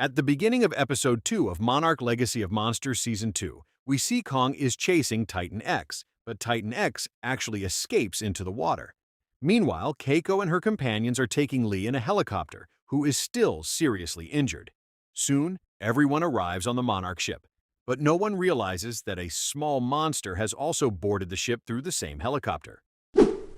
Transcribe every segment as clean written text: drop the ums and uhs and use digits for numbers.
At the beginning of Episode 2 of Monarch Legacy of Monsters Season 2, we see Kong is chasing Titan X, but Titan X actually escapes into the water. Meanwhile, Keiko and her companions are taking Lee in a helicopter, who is still seriously injured. Soon, everyone arrives on the Monarch ship, but no one realizes that a small monster has also boarded the ship through the same helicopter.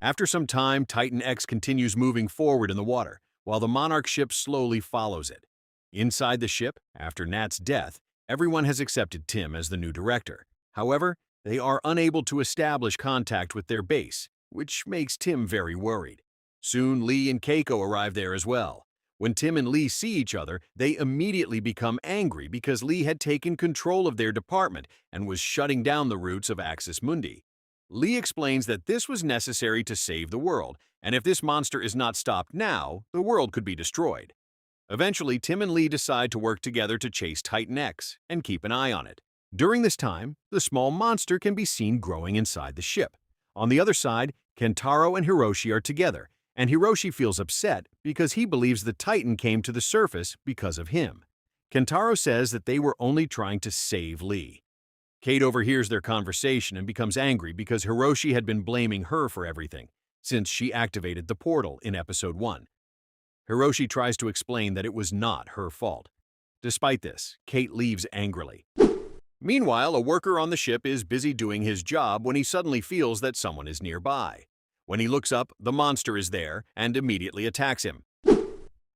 After some time, Titan X continues moving forward in the water, while the Monarch ship slowly follows it. Inside the ship, after Nat's death, everyone has accepted Tim as the new director. However, they are unable to establish contact with their base, which makes Tim very worried. Soon, Lee and Keiko arrive there as well. When Tim and Lee see each other, they immediately become angry because Lee had taken control of their department and was shutting down the roots of Axis Mundi. Lee explains that this was necessary to save the world, and if this monster is not stopped now, the world could be destroyed. Eventually, Tim and Lee decide to work together to chase Titan X and keep an eye on it. During this time, the small monster can be seen growing inside the ship. On the other side, Kentaro and Hiroshi are together, and Hiroshi feels upset because he believes the Titan came to the surface because of him. Kentaro says that they were only trying to save Lee. Cate overhears their conversation and becomes angry because Hiroshi had been blaming her for everything, since she activated the portal in Episode 1. Hiroshi tries to explain that it was not her fault. Despite this, Cate leaves angrily. Meanwhile, a worker on the ship is busy doing his job when he suddenly feels that someone is nearby. When he looks up, the monster is there and immediately attacks him.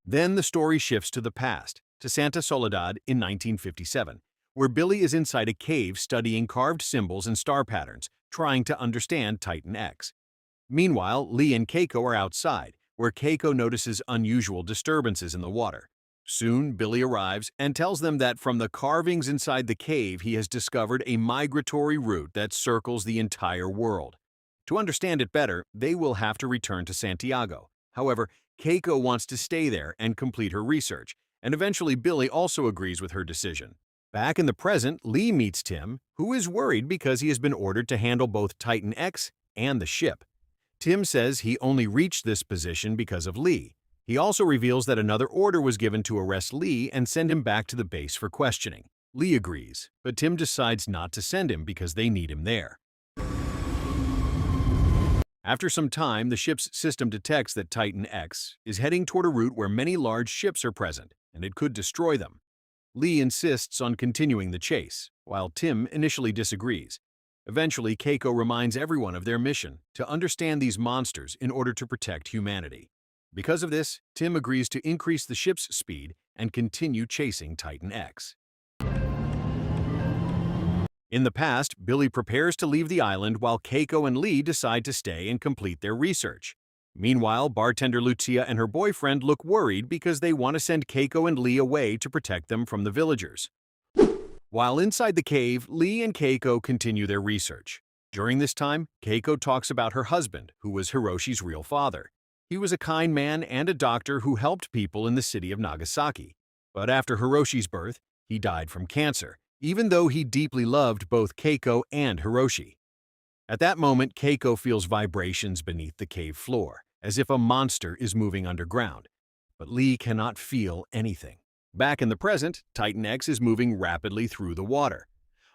Then the story shifts to the past, to Santa Soledad in 1957, where Billy is inside a cave studying carved symbols and star patterns, trying to understand Titan X. Meanwhile, Lee and Keiko are outside, where Keiko notices unusual disturbances in the water. Soon, Billy arrives and tells them that from the carvings inside the cave he has discovered a migratory route that circles the entire world. To understand it better, they will have to return to Santiago. However, Keiko wants to stay there and complete her research, and eventually Billy also agrees with her decision. Back in the present, Lee meets Tim, who is worried because he has been ordered to handle both Titan X and the ship. Tim says he only reached this position because of Lee. He also reveals that another order was given to arrest Lee and send him back to the base for questioning. Lee agrees, but Tim decides not to send him because they need him there. After some time, the ship's system detects that Titan X is heading toward a route where many large ships are present, and it could destroy them. Lee insists on continuing the chase, while Tim initially disagrees. Eventually, Keiko reminds everyone of their mission, to understand these monsters in order to protect humanity. Because of this, Tim agrees to increase the ship's speed and continue chasing Titan X. In the past, Billy prepares to leave the island while Keiko and Lee decide to stay and complete their research. Meanwhile, bartender Lucia and her boyfriend look worried because they want to send Keiko and Lee away to protect them from the villagers. While inside the cave, Lee and Keiko continue their research. During this time, Keiko talks about her husband, who was Hiroshi's real father. He was a kind man and a doctor who helped people in the city of Nagasaki. But after Hiroshi's birth, he died from cancer, even though he deeply loved both Keiko and Hiroshi. At that moment, Keiko feels vibrations beneath the cave floor, as if a monster is moving underground. But Lee cannot feel anything. Back in the present, Titan X is moving rapidly through the water.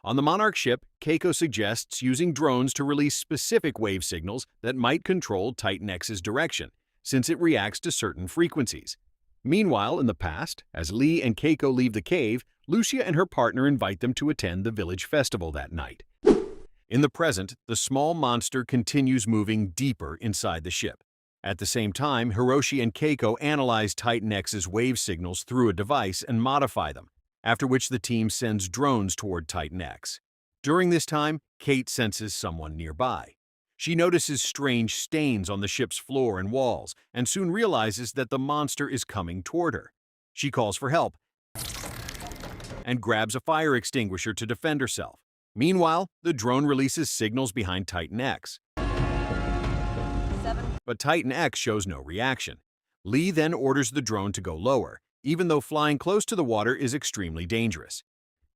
On the Monarch ship, Keiko suggests using drones to release specific wave signals that might control Titan X's direction, since it reacts to certain frequencies. Meanwhile, in the past, as Lee and Keiko leave the cave, Lucia and her partner invite them to attend the village festival that night. In the present, the small monster continues moving deeper inside the ship. At the same time, Hiroshi and Keiko analyze Titan X's wave signals through a device and modify them, after which the team sends drones toward Titan X. During this time, Cate senses someone nearby. She notices strange stains on the ship's floor and walls, and soon realizes that the monster is coming toward her. She calls for help and grabs a fire extinguisher to defend herself. Meanwhile, the drone releases signals behind Titan X. But Titan X shows no reaction. Lee then orders the drone to go lower, even though flying close to the water is extremely dangerous.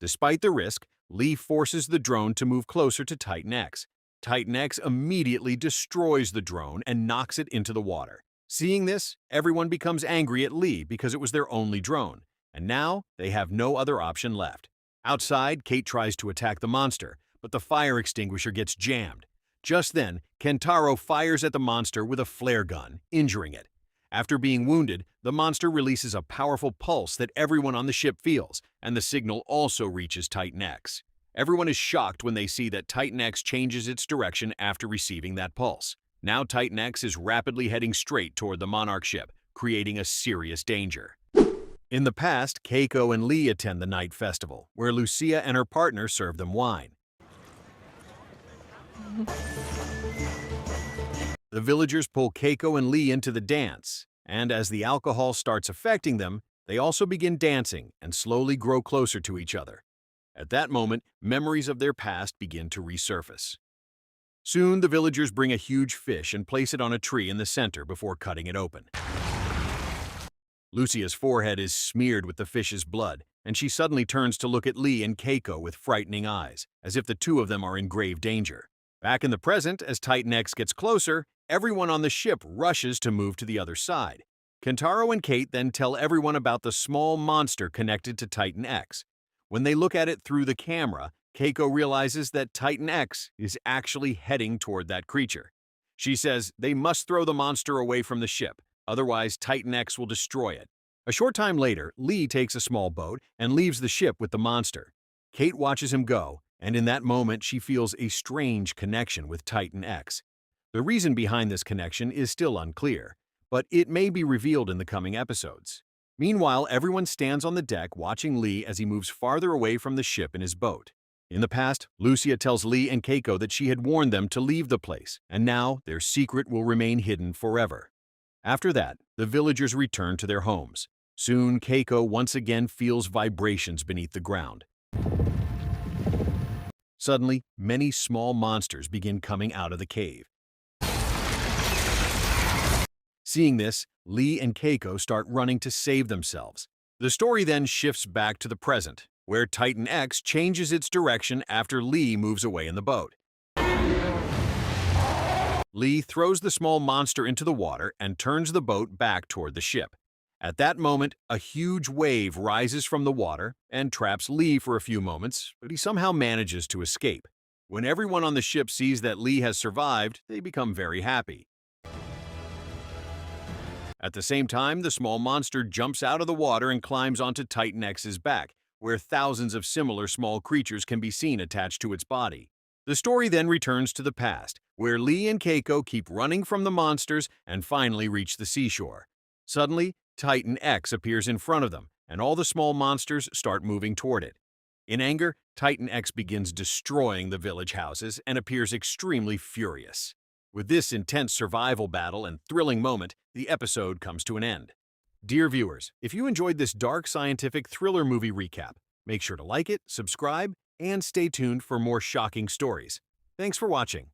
Despite the risk, Lee forces the drone to move closer to Titan X. Titan X immediately destroys the drone and knocks it into the water. Seeing this, everyone becomes angry at Lee because it was their only drone, and now they have no other option left. Outside, Cate tries to attack the monster, but the fire extinguisher gets jammed. Just then, Kentaro fires at the monster with a flare gun, injuring it. After being wounded, the monster releases a powerful pulse that everyone on the ship feels, and the signal also reaches Titan X. Everyone is shocked when they see that Titan X changes its direction after receiving that pulse. Now Titan X is rapidly heading straight toward the Monarch ship, creating a serious danger. In the past, Keiko and Lee attend the night festival, where Lucia and her partner serve them wine. The villagers pull Keiko and Lee into the dance, and as the alcohol starts affecting them, they also begin dancing and slowly grow closer to each other. At that moment, memories of their past begin to resurface. Soon, the villagers bring a huge fish and place it on a tree in the center before cutting it open. Lucia's forehead is smeared with the fish's blood, and she suddenly turns to look at Lee and Keiko with frightening eyes, as if the two of them are in grave danger. Back in the present, as Titan X gets closer, everyone on the ship rushes to move to the other side. Kentaro and Cate then tell everyone about the small monster connected to Titan X. When they look at it through the camera, Keiko realizes that Titan X is actually heading toward that creature. She says they must throw the monster away from the ship, otherwise Titan X will destroy it. A short time later, Lee takes a small boat and leaves the ship with the monster. Cate watches him go, and in that moment she feels a strange connection with Titan X. The reason behind this connection is still unclear, but it may be revealed in the coming episodes. Meanwhile, everyone stands on the deck watching Lee as he moves farther away from the ship in his boat. In the past, Lucia tells Lee and Keiko that she had warned them to leave the place, and now their secret will remain hidden forever. After that, the villagers return to their homes. Soon, Keiko once again feels vibrations beneath the ground. Suddenly, many small monsters begin coming out of the cave. Seeing this, Lee and Keiko start running to save themselves. The story then shifts back to the present, where Titan X changes its direction after Lee moves away in the boat. Lee throws the small monster into the water and turns the boat back toward the ship. At that moment, a huge wave rises from the water and traps Lee for a few moments, but he somehow manages to escape. When everyone on the ship sees that Lee has survived, they become very happy. At the same time, the small monster jumps out of the water and climbs onto Titan X's back, where thousands of similar small creatures can be seen attached to its body. The story then returns to the past, where Lee and Keiko keep running from the monsters and finally reach the seashore. Suddenly, Titan X appears in front of them, and all the small monsters start moving toward it. In anger, Titan X begins destroying the village houses and appears extremely furious. With this intense survival battle and thrilling moment, the episode comes to an end. Dear viewers, if you enjoyed this dark scientific thriller movie recap, make sure to like it, subscribe, and stay tuned for more shocking stories. Thanks for watching.